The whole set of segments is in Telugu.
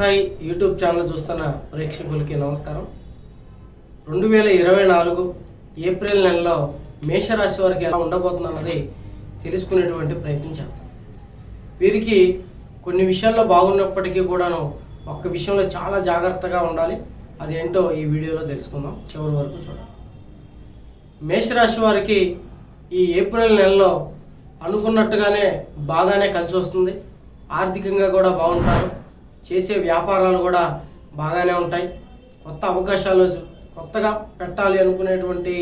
సాయి యూట్యూబ్ ఛానల్ చూస్తున్న ప్రేక్షకులకి నమస్కారం. 2024 ఏప్రిల్ నెలలో మేషరాశి వారికి ఎలా ఉండబోతుందన్నది తెలుసుకునేటువంటి ప్రయత్నం చేద్దాం. వీరికి కొన్ని విషయాల్లో బాగున్నప్పటికీ కూడాను ఒక్క విషయంలో చాలా జాగ్రత్తగా ఉండాలి. అదేంటో ఈ వీడియోలో తెలుసుకుందాం, చివరి వరకు చూడాలి. మేషరాశి వారికి ఈ ఏప్రిల్ నెలలో అనుకున్నట్టుగానే బాగానే కలిసి వస్తుంది. ఆర్థికంగా కూడా బాగుంటారు. చేసే వ్యాపారాలు కూడా బాగానే ఉంటాయి. కొత్త అవకాశాలు కొత్తగా పెట్టాలి అనుకునేటువంటి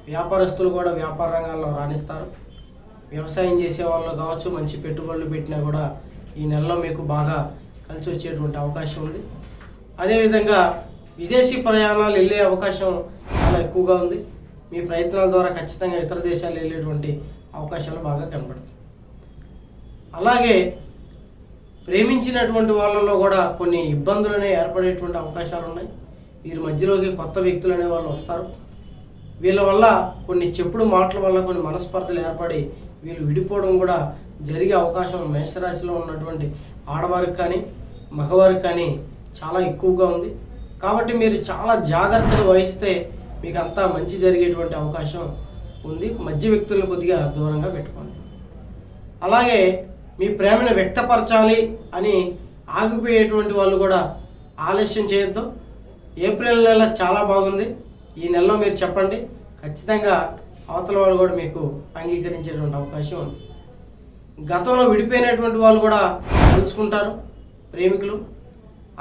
వ్యాపారస్తులు కూడా వ్యాపార రంగాల్లో రాణిస్తారు. వ్యవసాయం చేసే వాళ్ళు కావచ్చు, మంచి పెట్టుబడులు పెట్టినా కూడా ఈ నెలలో మీకు బాగా కలిసి వచ్చేటువంటి అవకాశం ఉంది. అదేవిధంగా విదేశీ ప్రయాణాలు వెళ్ళే అవకాశం చాలా ఎక్కువగా ఉంది. మీ ప్రయత్నాల ద్వారా ఖచ్చితంగా ఇతర దేశాలు వెళ్ళేటువంటి అవకాశాలు బాగా కనబడతాయి. అలాగే ప్రేమించినటువంటి వాళ్ళలో కూడా కొన్ని ఇబ్బందులనే ఏర్పడేటువంటి అవకాశాలు ఉన్నాయి. వీరి మధ్యలోకి కొత్త వ్యక్తులు అనే వాళ్ళు వస్తారు. వీళ్ళ వల్ల కొన్ని చెప్పుడు మాటల వల్ల కొన్ని మనస్పర్ధలు ఏర్పడి వీళ్ళు విడిపోవడం కూడా జరిగే అవకాశం మేషరాశిలో ఉన్నటువంటి ఆడవారికి కానీ మగవారికి కానీ చాలా ఎక్కువగా ఉంది. కాబట్టి మీరు చాలా జాగ్రత్తగా వహిస్తే మీకు అంతా మంచి జరిగేటువంటి అవకాశం ఉంది. మధ్య వ్యక్తులను కొద్దిగా దూరంగా పెట్టుకోండి. అలాగే మీ ప్రేమను వ్యక్తపరచాలి అని ఆగిపోయేటువంటి వాళ్ళు కూడా ఆలస్యం చేయొద్దు. ఏప్రిల్ నెల చాలా బాగుంది. ఈ నెలలో మీరు చెప్పండి, ఖచ్చితంగా అవతల వాళ్ళు కూడా మీకు అంగీకరించేటువంటి అవకాశం ఉంది. గతంలో విడిపోయినటువంటి వాళ్ళు కూడా కలుసుకుంటారు ప్రేమికులు.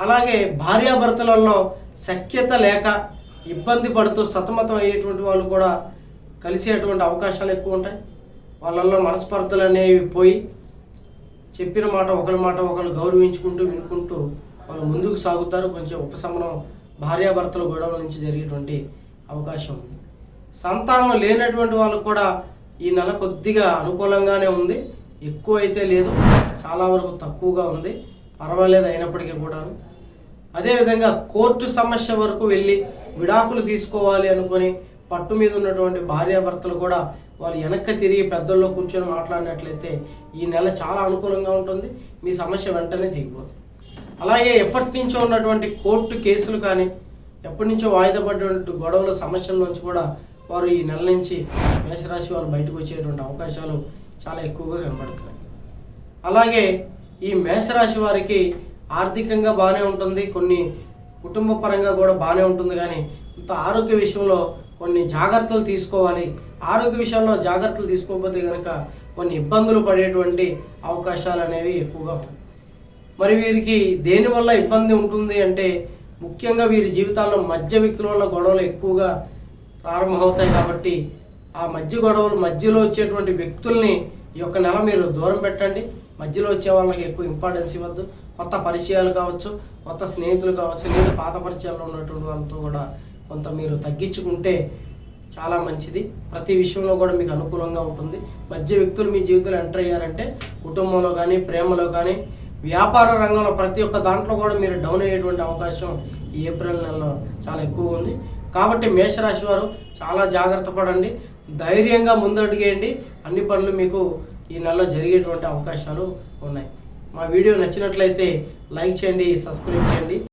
అలాగే భార్యాభర్తలలో సఖ్యత లేక ఇబ్బంది పడుతూ సతమతం అయ్యేటువంటి వాళ్ళు కూడా కలిసేటువంటి అవకాశాలు ఎక్కువ ఉంటాయి. వాళ్ళల్లో మనస్పర్ధలు అనేవి పోయి చెప్పిన మాట ఒకరు గౌరవించుకుంటూ వినుకుంటూ వాళ్ళు ముందుకు సాగుతారు. కొంచెం ఉపశమనం భార్యాభర్తల గొడవల నుంచి జరిగేటువంటి అవకాశం ఉంది. సంతానం లేనటువంటి వాళ్ళకు కూడా ఈ నెల కొద్దిగా అనుకూలంగానే ఉంది. ఎక్కువ అయితే లేదు, చాలా వరకు తక్కువగా ఉంది. పర్వాలేదు అయినప్పటికీ కూడా. అదేవిధంగా కోర్టు సమస్య వరకు వెళ్ళి విడాకులు తీసుకోవాలి అనుకొని పట్టు మీద ఉన్నటువంటి భార్యాభర్తలు కూడా వాళ్ళు వెనక్కి తిరిగి పెద్దల్లో కూర్చొని మాట్లాడినట్లయితే ఈ నెల చాలా అనుకూలంగా ఉంటుంది. మీ సమస్య వెంటనే దిగిపోతుంది. అలాగే ఎప్పటి నుంచో ఉన్నటువంటి కోర్టు కేసులు కానీ ఎప్పటి నుంచో వాయిదా పడినటువంటి గొడవల సమస్యల నుంచి కూడా వారు ఈ నెల నుంచి మేషరాశి వాళ్ళు బయటకు వచ్చేటువంటి అవకాశాలు చాలా ఎక్కువగా కనబడుతున్నాయి. అలాగే ఈ మేషరాశి వారికి ఆర్థికంగా బాగానే ఉంటుంది, కొన్ని కుటుంబ పరంగా కూడా బాగానే ఉంటుంది. కానీ ఇంత ఆరోగ్య విషయంలో కొన్ని జాగ్రత్తలు తీసుకోవాలి. ఆరోగ్య విషయంలో జాగ్రత్తలు తీసుకోకపోతే కనుక కొన్ని ఇబ్బందులు పడేటువంటి అవకాశాలు అనేవి ఎక్కువగా ఉంటాయి. మరి వీరికి దేనివల్ల ఇబ్బంది ఉంటుంది అంటే ముఖ్యంగా వీరి జీవితాల్లో మధ్య వ్యక్తుల వల్ల గొడవలు ఎక్కువగా ప్రారంభమవుతాయి. కాబట్టి ఆ మధ్యలో వచ్చేటువంటి వ్యక్తుల్ని ఈ యొక్క నెల మీరు దూరం పెట్టండి. మధ్యలో వచ్చే వాళ్ళకి ఎక్కువ ఇంపార్టెన్స్ ఇవ్వద్దు. కొత్త పరిచయాలు కావచ్చు, కొత్త స్నేహితులు కావచ్చు, లేదా పాత పరిచయాల్లో ఉన్నటువంటి వాళ్ళతో కూడా కొంత మీరు తగ్గించుకుంటే చాలా మంచిది. ప్రతి విషయంలో కూడా మీకు అనుకూలంగా ఉంటుంది. మధ్య వ్యక్తులు మీ జీవితంలో ఎంటర్ అయ్యారంటే కుటుంబంలో కానీ, ప్రేమలో కానీ, వ్యాపార రంగంలో ప్రతి ఒక్క దాంట్లో కూడా మీరు డౌన్ అయ్యేటువంటి అవకాశం ఈ ఏప్రిల్ నెలలో చాలా ఎక్కువ ఉంది. కాబట్టి మేషరాశి వారు చాలా జాగ్రత్త పడండి, ధైర్యంగా ముందడుగేయండి. అన్ని పనులు మీకు ఈ నెలలో జరిగేటువంటి అవకాశాలు ఉన్నాయి. మా వీడియో నచ్చినట్లయితే లైక్ చేయండి, సబ్స్క్రైబ్ చేయండి.